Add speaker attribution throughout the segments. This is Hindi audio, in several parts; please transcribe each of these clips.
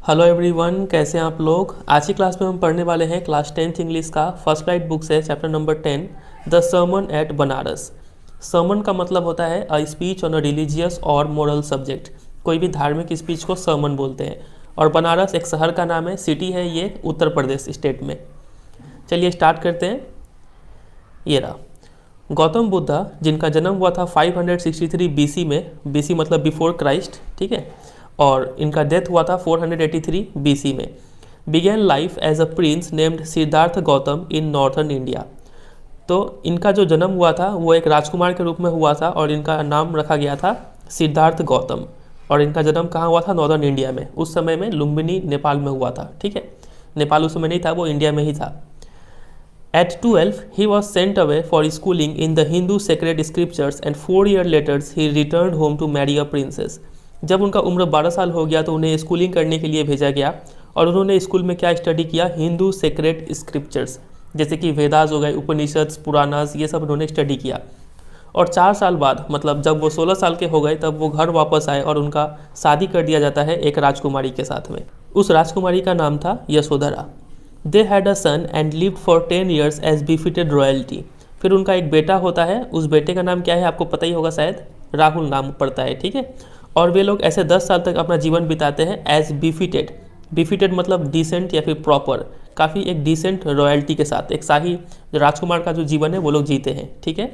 Speaker 1: हेलो एवरीवन, कैसे हैं आप लोग। आज की क्लास में हम पढ़ने वाले हैं क्लास 10th इंग्लिश का फर्स्ट लाइट बुक से chapter number 10 the sermon at Banaras. Sermon का मतलब होता है a speech on a religious और मोरल सब्जेक्ट। कोई भी धार्मिक स्पीच को सर्मन बोलते हैं। और बनारस एक शहर का नाम है, सिटी है ये उत्तर प्रदेश स्टेट में। चलिए स्टार्ट करते हैं। ये रहा गौतम बुद्धा, जिनका जन्म हुआ था 563 बीसी में। बीसी मतलब बिफोर क्राइस्ट, ठीक है। और इनका डेथ हुआ था 483 बीसी में। Began life as a prince named Siddhartha Gautam in northern India. तो इनका जो जन्म हुआ था वो एक राजकुमार के रूप में हुआ था और इनका नाम रखा गया था सिद्धार्थ गौतम। और इनका जन्म कहाँ हुआ था? नॉर्दर्न इंडिया में। उस समय में लुम्बिनी नेपाल में हुआ था, ठीक है। नेपाल उस समय नहीं था, वो इंडिया में ही था। At 12, he was sent away for schooling in the Hindu sacred scriptures and 4 years later he returned home to marry a princess. जब उनका उम्र 12 साल हो गया तो उन्हें स्कूलिंग करने के लिए भेजा गया और उन्होंने स्कूल में क्या स्टडी किया? हिंदू सेक्रेड स्क्रिप्चर्स, जैसे कि वेदास हो गए, उपनिषद, पुराणास, ये सब उन्होंने स्टडी किया। और 4 साल बाद, मतलब जब वो 16 साल के हो गए, तब वो घर वापस आए और उनका शादी कर दिया जाता है एक राजकुमारी के साथ में। उस राजकुमारी का नाम था Yashodhara. They had a son and lived for 10 years as befitted royalty. फिर उनका एक बेटा होता है, उस बेटे का नाम क्या है आपको पता ही होगा शायद, राहुल नाम पड़ता है, ठीक है। और वे लोग ऐसे 10 साल तक अपना जीवन बिताते हैं एज बिफिटेड। बिफिटेड मतलब डिसेंट या फिर प्रॉपर, काफ़ी एक डिसेंट रॉयल्टी के साथ, एक शाही राजकुमार का जो जीवन है वो लोग जीते हैं, ठीक है।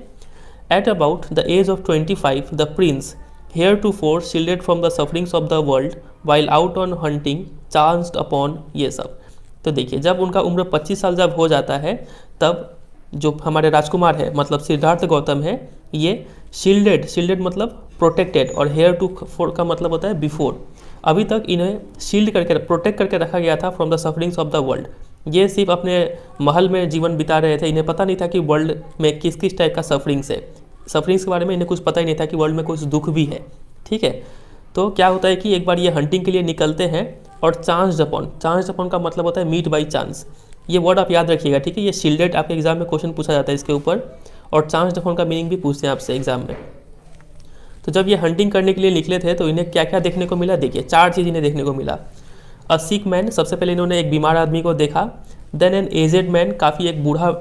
Speaker 1: At about the age of 25 the prince heretofore shielded from the sufferings of the world while out on hunting chanced upon ये सब। तो देखिए, जब उनका उम्र 25 साल जब हो जाता है, तब जो हमारे राजकुमार है मतलब सिद्धार्थ गौतम है, ये शील्डेड मतलब प्रोटेक्टेड, और हेयर टू फोर का मतलब होता है बिफोर। अभी तक इन्हें शील्ड करके, प्रोटेक्ट करके रखा गया था from the sufferings of the world. ये सिर्फ अपने महल में जीवन बिता रहे थे, इन्हें पता नहीं था कि वर्ल्ड में किस किस टाइप का सफरिंग्स है। सफरिंग्स के बारे में इन्हें कुछ पता ही नहीं था कि वर्ल्ड में कुछ दुख भी है, ठीक है। तो क्या होता है कि एक बार ये हंटिंग के लिए निकलते हैं और चांस अपॉन का मतलब होता है मीट बाई चांस। ये वर्ड आप याद रखिएगा, ठीक है। ये शील्डेड आपके एग्जाम में क्वेश्चन पूछा जाता है इसके ऊपर, और चांस अपॉन का मीनिंग भी पूछते हैं आपसे एग्जाम में। तो जब ये हंटिंग करने के लिए निकले थे तो इन्हें क्या क्या देखने को मिला? देखिए, 4 चीज़ इन्हें देखने को मिला। अ सिक मैन, सबसे पहले इन्होंने एक बीमार आदमी को देखा। देन एन एजेड मैन, काफ़ी एक बूढ़ा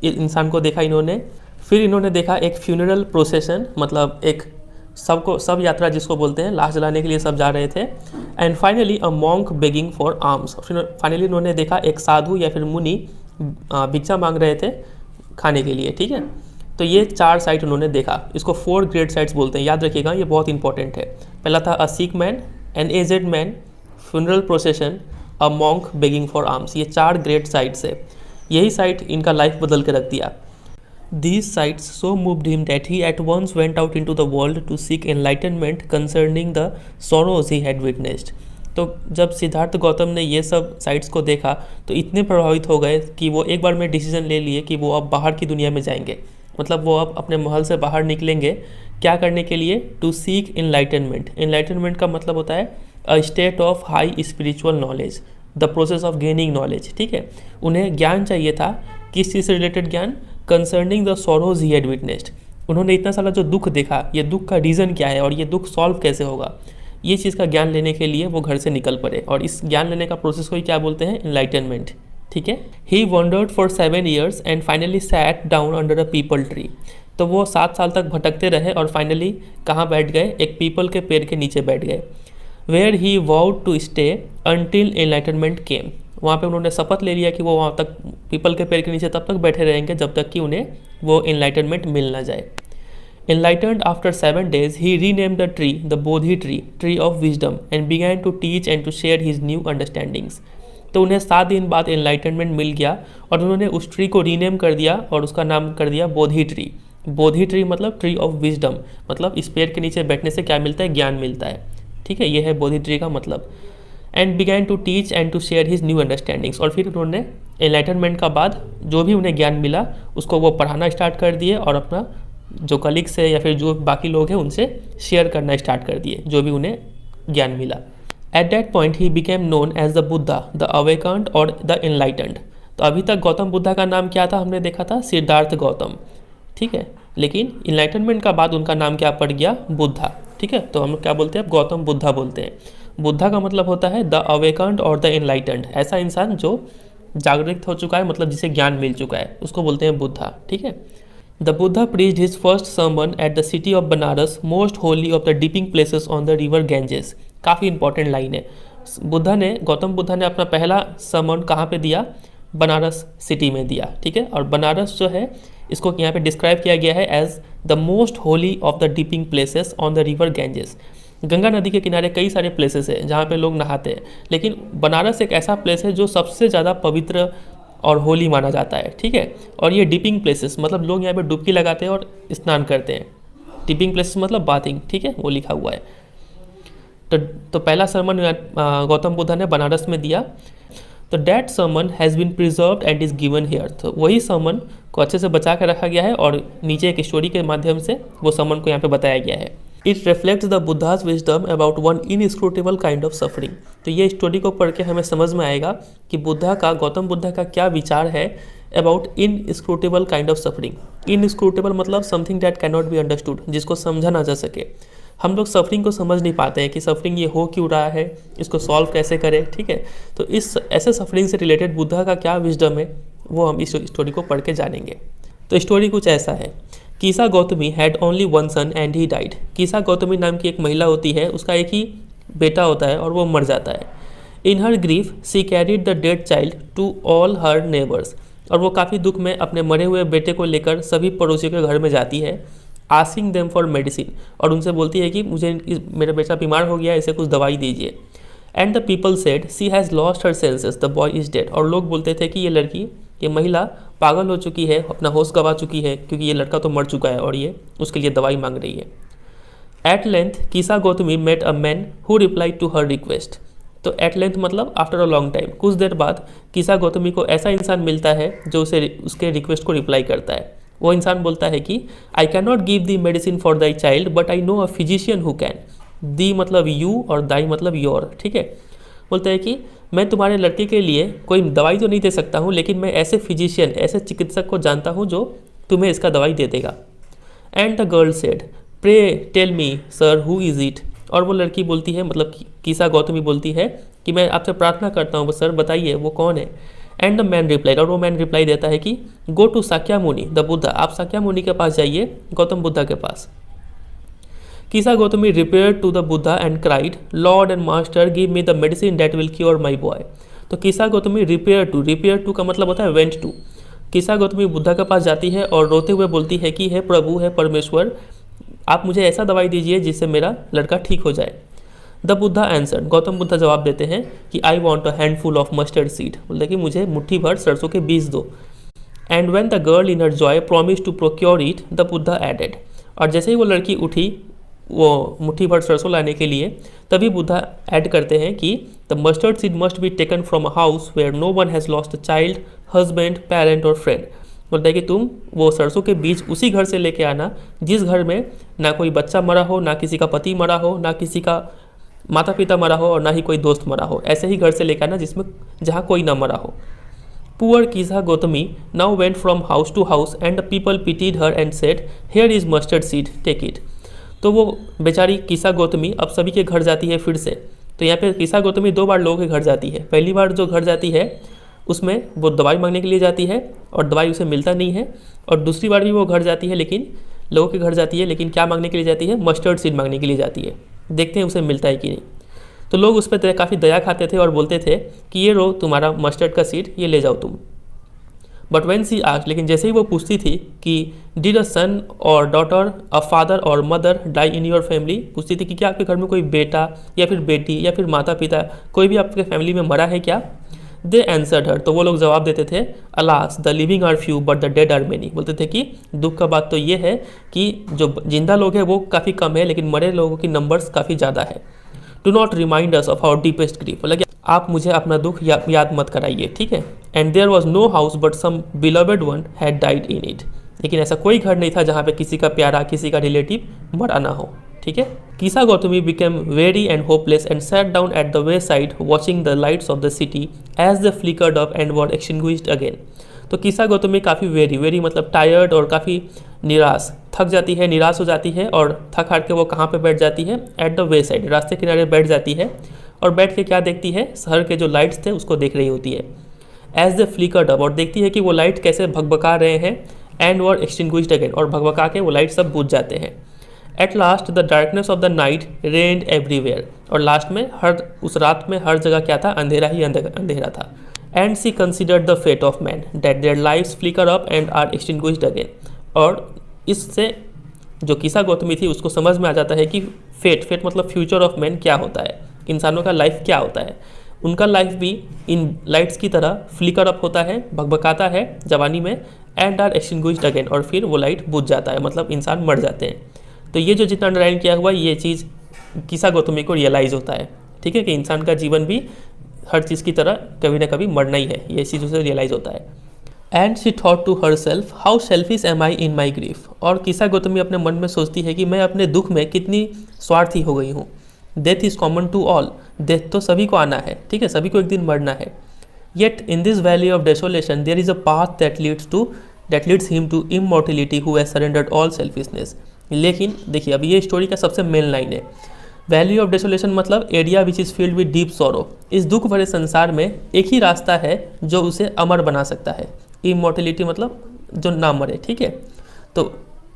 Speaker 1: इंसान को देखा इन्होंने। फिर इन्होंने देखा एक फ्यूनरल प्रोसेशन, मतलब एक सब यात्रा जिसको बोलते हैं, लाश जलाने के लिए सब जा रहे थे। And finally a monk begging for arms. Finally इन्होंने देखा एक साधु या फिर मुनि भिक्षा मांग रहे थे खाने के लिए, ठीक है। तो ये 4 साइट उन्होंने देखा। इसको 4 ग्रेट साइट्स बोलते हैं, याद रखिएगा, ये बहुत इंपॉर्टेंट है। पहला था a sick man, an aged man, funeral procession, a monk begging for alms. ये 4 ग्रेट साइट्स है। यही साइट इनका लाइफ बदल के रख दिया। These sights so moved him that he at once went out into the world to seek enlightenment concerning the sorrows he had witnessed. तो जब सिद्धार्थ गौतम ने ये सब साइट्स को देखा तो इतने प्रभावित हो गए कि वो एक बार में डिसीजन ले लिए कि वो अब बाहर की दुनिया में जाएंगे। मतलब वो अब अपने महल से बाहर निकलेंगे, क्या करने के लिए? To seek enlightenment. एनलाइटनमेंट का मतलब होता है a state of high spiritual knowledge, the process of gaining knowledge, ठीक है। उन्हें ज्ञान चाहिए था, किस चीज़ से रिलेटेड ज्ञान? Concerning the sorrows he had witnessed. उन्होंने इतना सारा जो दुख देखा, ये दुख का रीज़न क्या है और ये दुख सॉल्व कैसे होगा, ये चीज़ का ज्ञान लेने के लिए वो घर से निकल पड़े। और इस ज्ञान लेने का प्रोसेस को ही क्या बोलते हैं? एनलाइटनमेंट, ठीक है। He wandered for 7 years and finally sat down under a peepal tree. तो वो 7 साल तक भटकते रहे और फाइनली कहाँ बैठ गए? एक पीपल के पेड़ के नीचे बैठ गए। Where he vowed to stay until enlightenment came. वहाँ पे उन्होंने शपथ ले लिया कि वो वहाँ तक पीपल के पेड़ के नीचे तब तक बैठे रहेंगे जब तक कि उन्हें वो एनलाइटनमेंट मिल ना जाए। Enlightened after 7 days he renamed the tree the Bodhi tree, tree of wisdom, and began to teach and to share his new understandings. तो उन्हें 7 दिन बाद एनलाइटनमेंट मिल गया और उन्होंने उस ट्री को रीनेम कर दिया और उसका नाम कर दिया बोधि ट्री। बोधि ट्री मतलब ट्री ऑफ विजडम, मतलब इस पेड़ के नीचे बैठने से क्या मिलता है? ज्ञान मिलता है, ठीक है। यह है बोधि ट्री का मतलब। And began to teach and to share his new understandings. और फिर उन्होंने एनलाइटनमेंट का बाद जो भी उन्हें ज्ञान मिला उसको वो पढ़ाना स्टार्ट कर दिए और अपना जो कलीग्स है या फिर जो बाकी लोग हैं उनसे शेयर करना स्टार्ट कर दिए जो भी उन्हें ज्ञान मिला। At that point he became known as the Buddha, the awakened और द एनलाइटेंड। तो अभी तक गौतम बुद्धा का नाम क्या था? हमने देखा था सिद्धार्थ गौतम, ठीक है। लेकिन इनलाइटनमेंट का बाद उनका नाम क्या पड़ गया? बुद्धा, ठीक है। तो हम लोग क्या बोलते हैं? अब गौतम बुद्धा बोलते हैं। बुद्धा का मतलब होता है द अवेकन्ड और द एनलाइटेंड, ऐसा इंसान जो जागृत हो चुका है, मतलब जिसे ज्ञान मिल चुका है, उसको बोलते हैं बुद्धा। ठीक है। The Buddha preached his first sermon at the city of Banaras, most holy of the dipping places on the river Ganges। काफ़ी इंपॉर्टेंट लाइन है। गौतम बुद्धा ने अपना पहला sermon कहाँ पे दिया? बनारस सिटी में दिया। ठीक है। और बनारस जो है इसको यहाँ पे डिस्क्राइब किया गया है as the most holy of the dipping places on the river Ganges. Ganga नदी के किनारे कई सारे प्लेसेस हैं जहाँ पे लोग नहाते हैं, लेकिन बनारस एक ऐसा प्लेस है जो सबसे ज़्यादा पवित्र और होली माना जाता है। ठीक है। और ये डिपिंग प्लेसेस मतलब लोग यहाँ पे डुबकी लगाते हैं और स्नान करते हैं। डिपिंग प्लेसेस मतलब बाथिंग। ठीक है, वो लिखा हुआ है। तो पहला सरमन गौतम बुद्धा ने बनारस में दिया। तो that sermon has been preserved and is given here. तो वही सरमन को अच्छे से बचा के रखा गया है और नीचे एक स्टोरी के माध्यम से वो सरमन को यहाँ पे बताया गया है। It reflects the Buddha's wisdom about one inscrutable kind of suffering. तो ये स्टोरी को पढ़ के हमें समझ में आएगा कि गौतम बुद्धा का क्या विचार है about inscrutable kind of suffering. Inscrutable मतलब something that can not be understood, जिसको समझा ना जा सके। हम लोग सफरिंग को समझ नहीं पाते हैं कि सफरिंग ये हो क्यों रहा है, इसको सॉल्व कैसे करें। ठीक है। तो इस ऐसे सफरिंग से रिलेटेड बुद्धा का क्या विजडम है वो हम इस स्टोरी को पढ़ के जानेंगे। तो स्टोरी कुछ ऐसा है। Kisa Gotami had only one son and he died. Kisa Gotami नाम की एक महिला होती है, उसका एक ही बेटा होता है और वो मर जाता है। In her grief she carried the dead child to all her neighbours. और वो काफ़ी दुख में अपने मरे हुए बेटे को लेकर सभी पड़ोसियों के घर में जाती है, आस्किंग देम फॉर मेडिसिन। और उनसे बोलती है कि मुझे मेरा बेटा बीमार हो गया, इसे कुछ दवाई दीजिए। And the people said she has lost her senses, the boy is dead. और लोग बोलते थे कि ये महिला पागल हो चुकी है, अपना होश गंवा चुकी है, क्योंकि ये लड़का तो मर चुका है और ये उसके लिए दवाई मांग रही है। At length Kisa Gautami met a man who replied to her request. तो एट लेंथ मतलब आफ्टर अ लॉन्ग टाइम, कुछ देर बाद कीसा गौतमी को ऐसा इंसान मिलता है जो उसके रिक्वेस्ट को रिप्लाई करता है। वो इंसान बोलता है कि I can not give the medicine for thy child but I know a physician who can. The मतलब यू और दाई मतलब योर। ठीक है। बोलता है कि मैं तुम्हारे लड़के के लिए कोई दवाई तो नहीं दे सकता हूँ, लेकिन मैं ऐसे फिजिशियन, ऐसे चिकित्सक को जानता हूँ जो तुम्हें इसका दवाई दे देगा। And the girl said pray tell me sir who is it. और वो लड़की बोलती है, मतलब कीसा गौतमी बोलती है कि मैं आपसे प्रार्थना करता हूँ, सर बताइए वो कौन है। एंड द मैन रिप्लाइड, और वो मैन रिप्लाई देता है कि go to Sakyamuni the Buddha. आप साक्यामुनि के पास जाइए, गौतम बुद्धा के पास। Kisa Gotami repaired to the Buddha and cried lord and master give me the medicine that will cure my boy. तो कीसा गौतमी रिपेयर टू का मतलब होता है वेंट टू। कीसा गौतमी बुद्धा के पास जाती है और रोते हुए बोलती है कि हे प्रभु, हे परमेश्वर, आप मुझे ऐसा दवाई दीजिए जिससे मेरा लड़का ठीक हो जाए। द बुद्धा आंसर्ड, गौतम बुद्धा जवाब देते हैं कि I want a handful of mustard seed. बोलते कि मुझे मुट्ठी भर सरसों के बीज दो। And when the girl in her joy promise to procure it the Buddha added. और जैसे ही वो लड़की उठी वो मुट्ठी भर सरसों लाने के लिए, तभी बुद्धा ऐड करते हैं कि the mustard seed must be taken from a house where no one has lost a child, husband, parent और फ्रेंड। बोलता है कि तुम वो सरसों के बीज उसी घर से लेके आना जिस घर में ना कोई बच्चा मरा हो, ना किसी का पति मरा हो, ना किसी का माता पिता मरा हो और ना ही कोई दोस्त मरा हो। ऐसे ही घर से लेकर आना जहाँ कोई ना मरा हो। Poor Kisa Gautami now went from house to house and the people pitied her and said here is mustard seed, take it. तो वो बेचारी कीसा गौतमी अब सभी के घर जाती है फिर से। तो यहाँ पे कीसा गौतमी 2 बार लोगों के घर जाती है। पहली बार जो घर जाती है उसमें वो दवाई मांगने के लिए जाती है और दवाई उसे मिलता नहीं है। और दूसरी बार भी वो घर जाती है, लेकिन लोगों के घर जाती है, लेकिन क्या मांगने के लिए जाती है? मस्टर्ड सीड मांगने के लिए जाती है। देखते हैं उसे मिलता है कि नहीं। तो लोग उस पर काफ़ी दया खाते थे और बोलते थे कि ये रो तुम्हारा मस्टर्ड का सीड, ये ले जाओ तुम। बट वेन सी आस्क्ड, लेकिन जैसे ही वो पूछती थी कि डिड अ सन और डॉटर, अ फादर और mother die in your family, पूछती थी कि क्या आपके घर में कोई बेटा या फिर बेटी या फिर माता पिता कोई भी आपके फैमिली में मरा है क्या? दे आंसर्ड हर, तो वो लोग जवाब देते थे alas the living are few but the dead are many. बोलते थे कि दुख का बात तो ये है कि जो जिंदा लोग हैं वो काफ़ी कम है, लेकिन मरे लोगों की नंबर्स काफ़ी ज़्यादा है। Do not remind us of our deepest grief, मतलब आप मुझे अपना दुख याद मत कराइए, ठीक है। And there was no house but some beloved one had died in it, लेकिन ऐसा कोई घर नहीं था जहाँ पे किसी का प्यारा, किसी का रिलेटिव मरा ना हो, ठीक है। Kisa Gotami became very and hopeless and sat down at the wayside watching the lights of the city as the flickered up and were extinguished again. तो कीसा गौतमी काफ़ी वेरी मतलब टायर्ड और काफ़ी निराश, थक जाती है, निराश हो जाती है और थक हार के वो कहाँ पे बैठ जाती है? एट द वे साइड, रास्ते किनारे बैठ जाती है। और बैठ के क्या देखती है, शहर के जो लाइट्स थे उसको देख रही होती है। एज द फ्लिकर्ड अप, और देखती है कि वो लाइट कैसे भगभगा रहे हैं, एंड वर एक्सटिंग्विश्ड अगेन, और भगभगा के वो लाइट सब बुझ जाते हैं। At last the darkness of the night rained everywhere, और लास्ट में उस रात में हर जगह क्या था, अंधेरा ही अंधेरा था। And she considered the fate of man that their lives flicker up and are extinguished again, और इससे जो किसा गौतमी थी उसको समझ में आ जाता है कि फेट मतलब फ्यूचर ऑफ मैन क्या होता है, इंसानों का लाइफ क्या होता है। उनका लाइफ भी इन लाइट्स की तरह फ्लिकर अप होता है, भगभगाता है जवानी में, एंड आर एक्सटिंग्विश्ड अगेन, और फिर वो लाइट बुझ जाता है, मतलब इंसान मर जाते हैं। तो ये जो जितना अंडरलाइन किया हुआ ये चीज़ किसा गौतमी को रियलाइज़ होता है, ठीक है, कि इंसान का जीवन भी हर चीज़ की तरह कभी ना कभी मरना ही है, ये चीज़ उसे रियलाइज़ होता है। And she thought to herself how selfish am I in my grief, और किसा गौतमी अपने मन में सोचती है कि मैं अपने दुख में कितनी स्वार्थी हो गई हूँ। Death is common to all, death तो सभी को आना है, ठीक है, सभी को एक दिन मरना है। Yet in this valley of desolation there is a path that leads him to immortality who has surrendered all selfishness. लेकिन देखिए अब ये स्टोरी का सबसे मेन लाइन है, वैली ऑफ डेसोलेशन मतलब area which is filled with deep sorrow. इस दुख भरे संसार में एक ही रास्ता है जो उसे अमर बना सकता है। इमॉर्टिलिटी मतलब जो ना मरे, ठीक है, तो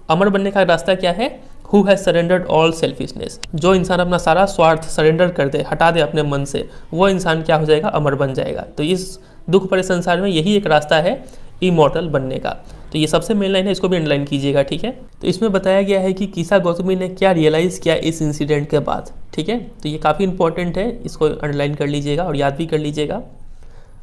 Speaker 1: अमर बनने का रास्ता क्या है, who has surrendered all selfishness, जो इंसान अपना सारा स्वार्थ सरेंडर कर दे, हटा दे अपने मन से, वो इंसान क्या हो जाएगा, अमर बन जाएगा। तो इस दुख भरे संसार में यही एक रास्ता है इमॉर्टल बनने का। तो ये सबसे मेन लाइन है, इसको भी अंडरलाइन कीजिएगा, ठीक है। तो इसमें बताया गया है कि किसा गौतमी ने क्या रियलाइज़ किया इस इंसिडेंट के बाद, ठीक है। तो ये काफ़ी इंपॉर्टेंट है, इसको अंडरलाइन कर लीजिएगा और याद भी कर लीजिएगा।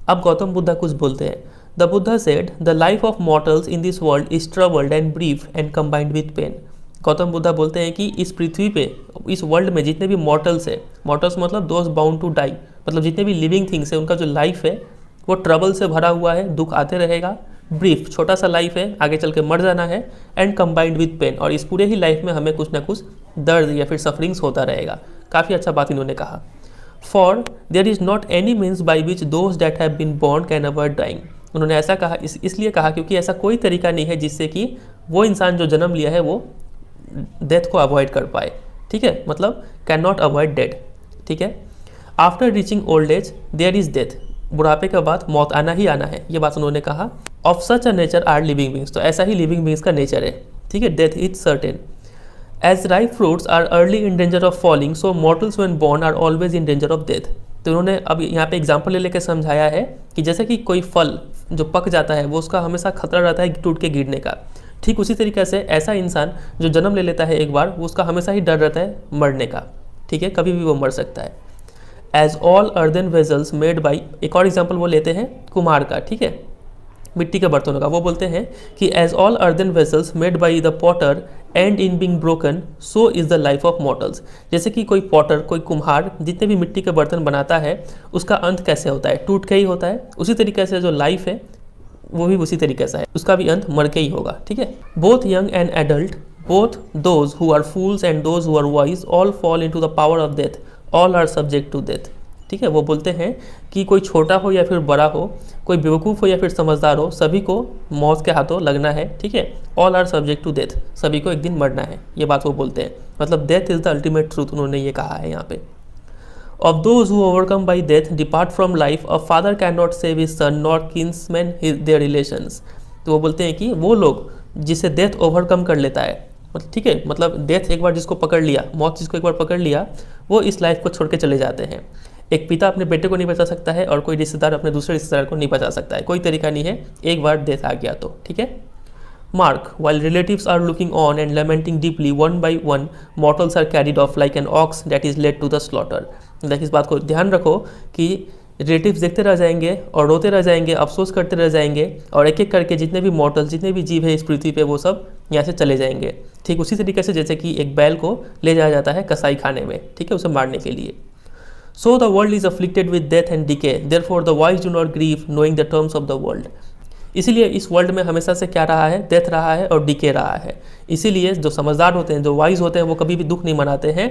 Speaker 1: अब गौतम बुद्धा कुछ बोलते हैं। The Buddha said the life of mortals in this world is troubled and brief and combined with pain. Gautam Buddha बोलते हैं कि इस पृथ्वी पे, इस वर्ल्ड में जितने भी मॉर्टल्स है, मॉर्टल्स मतलब दोज बाउंड टू डाई, मतलब जितने भी लिविंग थिंग्स है, उनका जो लाइफ है वो ट्रबल से भरा हुआ है, दुख आते रहेगा। ब्रीफ छोटा सा लाइफ है, आगे चल के मर जाना है। एंड कंबाइंड विद पेन, और इस पूरे ही लाइफ में हमें कुछ ना कुछ दर्द या फिर सफरिंग्स होता रहेगा। काफ़ी अच्छा बात इन्होंने कहा। For there is not any means by which those that have been born can avoid dying. उन्होंने ऐसा कहा इसलिए कहा क्योंकि ऐसा कोई तरीका नहीं है जिससे कि वो इंसान जो जन्म लिया है वो डेथ को अवॉइड कर पाए, ठीक है, मतलब कैन नॉट अवॉइड डेथ, ठीक है। After reaching old age there is death, बुढ़ापे के बाद मौत आना ही आना है, ये बात उन्होंने कहा। Of such a nature are living beings, तो ऐसा ही लिविंग बींग्स का नेचर है, ठीक है। Death is certain. As ripe fruits are early in danger of falling, so mortals when born are always in danger of death. तो उन्होंने अब यहाँ पे एग्जाम्पल ले लेकर समझाया है कि जैसे कि कोई फल जो पक जाता है वो उसका हमेशा खतरा रहता है टूट के गिरने का, ठीक उसी तरीके से ऐसा इंसान जो जन्म ले लेता है एक बार, वो उसका हमेशा ही डर रहता है मरने का, ठीक है, कभी भी वो मर सकता है। As all earthen vessels made by, एक और एग्जाम्पल वो लेते हैं कुम्हार का, ठीक है, मिट्टी के बर्तनों का। वो बोलते हैं कि as all earthen vessels made by the potter end in being broken, so is the life of mortals. जैसे कि कोई पॉटर, कोई कुम्हार जितने भी मिट्टी के बर्तन बनाता है उसका अंत कैसे होता है, टूट के ही होता है, उसी तरीके से जो लाइफ है वो भी उसी तरीके से है, उसका भी अंत मर के ही होगा, ठीक है। Both young and adult, both those who are fools and those who are wise, all fall into the power of death, all are subject to death, ठीक है। वो बोलते हैं कि कोई छोटा हो या फिर बड़ा हो, कोई बेवकूफ़ हो या फिर समझदार हो, सभी को मौत के हाथों लगना है, ठीक है। All are subject to death, सभी को एक दिन मरना है, ये बात वो बोलते हैं, मतलब death is the ultimate truth, उन्होंने ये कहा है यहाँ पे। Of those who overcome by death depart from life, a father can not save his son not kinsman their relations. तो वो बोलते हैं कि वो लोग जिसे डेथ ओवरकम कर लेता है, मतलब ठीक है, मतलब डेथ एक बार जिसको पकड़ लिया, मौत जिसको एक बार पकड़ लिया, वो इस लाइफ को छोड़ के चले जाते हैं। एक पिता अपने बेटे को नहीं बचा सकता है और कोई रिश्तेदार अपने दूसरे रिश्तेदार को नहीं बचा सकता है, कोई तरीका नहीं है, एक बार डेथ आ गया तो, ठीक है। Mark, while relatives are looking on and lamenting deeply, one by one mortals are carried off like an ox that is led to the slaughter. देखिए इस बात को ध्यान रखो कि रिलेटिव्स देखते रह जाएंगे और रोते रह जाएंगे, अफसोस करते रह जाएंगे, और एक एक करके जितने भी मॉर्टल्स, जितने भी जीव है इस पृथ्वी पे, वो सब यहाँ से चले जाएंगे, ठीक उसी तरीके से जैसे कि एक बैल को ले जाया जाता है कसाई खाने में, ठीक है, उसे मारने के लिए। So the world is afflicted with death and decay. Therefore the wise do not grieve, knowing the terms of the world. इसीलिए इस वर्ल्ड में हमेशा से क्या रहा है, डेथ रहा है और डिके रहा है। इसीलिए जो समझदार होते हैं, जो वाइज होते हैं, वो कभी भी दुख नहीं मनाते हैं,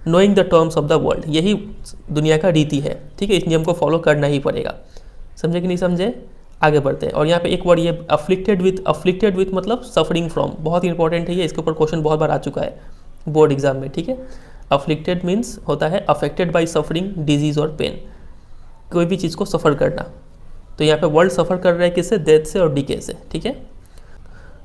Speaker 1: knowing the terms of the world, यही दुनिया का रीति है, ठीक है। इस नियम को फॉलो करना ही पड़ेगा, समझे कि नहीं समझे, आगे बढ़ते हैं। और यहाँ पे एक वर्ड ये अफ्लिक्टेड विथ मतलब सफरिंग फ्रॉम, बहुत इंपॉर्टेंट है ये, इसके ऊपर क्वेश्चन बहुत बार आ चुका है बोर्ड एग्जाम में, ठीक है। अफ्लिक्टेड मीन्स होता है अफेक्टेड बाई सफरिंग, डिजीज और पेन, कोई भी चीज़ को सफ़र करना। तो यहाँ पे वर्ल्ड सफ़र कर रहा है किससे? डेथ से और डिके से, ठीक है।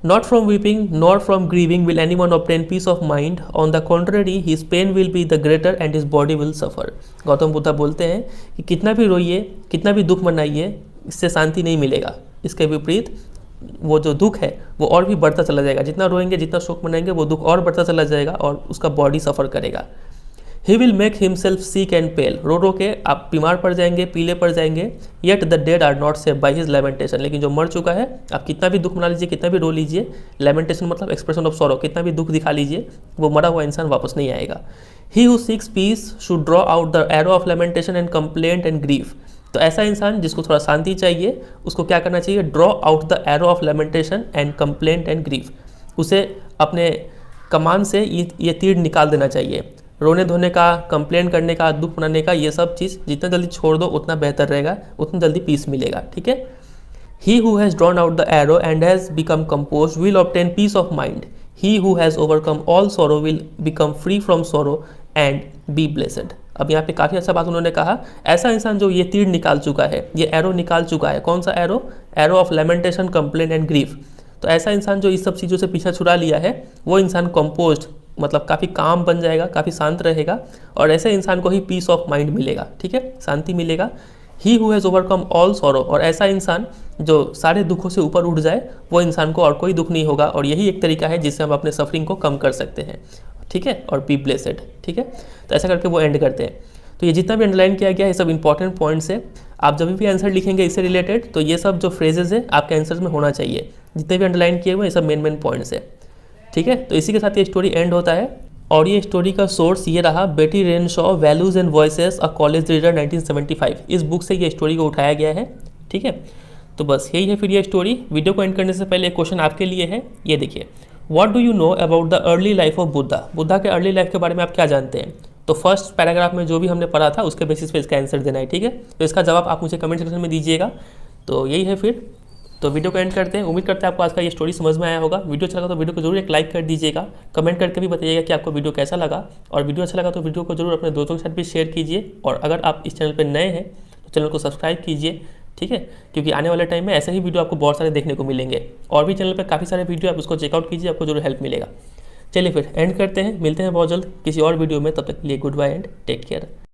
Speaker 1: Not from weeping not from grieving will any one obtain peace of mind, on the contrary his pain will be the greater and his body will suffer. Gautam Buddha बोलते हैं कि कितना भी रोइए, कितना भी दुख मनाइए, इससे शांति नहीं मिलेगा। इसके विपरीत वो जो दुख है वो और भी बढ़ता चला जाएगा। जितना रोएंगे, जितना शोक मनाएंगे, वो दुख और बढ़ता चला जाएगा और उसका बॉडी सफ़र करेगा। He will make himself sick and pale, रो रो के आप बीमार पड़ जाएंगे, पीले पड़ जाएंगे। Yet the dead are not save by his lamentation, लेकिन जो मर चुका है, आप कितना भी दुख मना लीजिए, कितना भी रो लीजिए, लेमेंटेशन मतलब एक्सप्रेशन ऑफ सॉरो, कितना भी दुख दिखा लीजिए, वो मरा हुआ इंसान वापस नहीं आएगा। He who seeks peace should draw out the arrow of lamentation and complaint and grief, तो ऐसा इंसान जिसको थोड़ा शांति चाहिए, उसको क्या करना चाहिए? Draw out the arrow of lamentation and complaint and grief, उसे अपने कमान से ये तीर निकाल देना चाहिए। रोने धोने का, कंप्लेन करने का, दुख मनाने का, ये सब चीज़ जितना जल्दी छोड़ दो उतना बेहतर रहेगा, उतना जल्दी पीस मिलेगा, ठीक है। He who has drawn out the arrow and has become compose will obtain peace of mind, he who has overcome all sorrow will become free from sorrow and be blessed. अब यहाँ पे काफ़ी अच्छा बात उन्होंने कहा, ऐसा इंसान जो ये तीर निकाल चुका है, ये एरो निकाल चुका है, कौन सा arrow? Arrow of lamentation, complain and grief. तो ऐसा इंसान जो इस सब चीज़ों से पीछा छुड़ा लिया है, वो इंसान कंपोज्ड मतलब काफ़ी काम बन जाएगा, काफ़ी शांत रहेगा, और ऐसे इंसान को ही पीस ऑफ माइंड मिलेगा, ठीक है, शांति मिलेगा। ही who has overcome all sorrow, और ऐसा इंसान जो सारे दुखों से ऊपर उठ जाए, वो इंसान को और कोई दुख नहीं होगा, और यही एक तरीका है जिससे हम अपने सफरिंग को कम कर सकते हैं, ठीक है, और बी ब्लेसेड, ठीक है। तो ऐसा करके वो एंड करते हैं। तो ये जितना भी अंडरलाइन किया गया है, ये सब इंपॉर्टेंट पॉइंट्स है। आप जब भी आंसर लिखेंगे इससे रिलेटेड, तो ये सब जो फ्रेजेस है आपके आंसर में होना चाहिए। जितने भी अंडरलाइन किए हुए ये सब मेन पॉइंट्स है, ठीक है। तो इसी के साथ ये स्टोरी एंड होता है, और ये स्टोरी का सोर्स ये रहा बेटी Renshaw, values and voices, a college reader 1975। इस बुक से ये स्टोरी को उठाया गया है, ठीक है। तो बस यही है फिर ये स्टोरी। वीडियो को एंड करने से पहले एक क्वेश्चन आपके लिए है, ये देखिए, what do you know about the early life of Buddha? Buddha के अर्ली लाइफ के बारे में आप क्या जानते हैं? तो फर्स्ट पैराग्राफ में जो भी हमने पढ़ा था उसके बेसिस पे इसका आंसर देना है, ठीक है। तो इसका जवाब आप मुझे कमेंट सेक्शन में दीजिएगा। तो यही है फिर, तो वीडियो को एंड करते हैं। उम्मीद करते हैं आपको आज का ये स्टोरी समझ में आया होगा। वीडियो अच्छा लगा तो वीडियो को जरूर एक लाइक कर दीजिएगा। कमेंट करके भी बताइएगा कि आपको वीडियो कैसा लगा, और वीडियो अच्छा लगा तो वीडियो को जरूर अपने दोस्तों के साथ भी शेयर कीजिए। और अगर आप इस चैनल पर नए हैं तो चैनल को सब्सक्राइब कीजिए, ठीक है, क्योंकि आने वाले टाइम में ऐसे ही वीडियो आपको बहुत सारे देखने को मिलेंगे। और भी चैनल पर काफ़ी सारे वीडियो, आप उसको चेकआउट कीजिए, आपको जरूर हेल्प मिलेगा। चलिए फिर एंड करते हैं, मिलते हैं बहुत जल्द किसी और वीडियो में। तब तक के लिए goodbye and take care.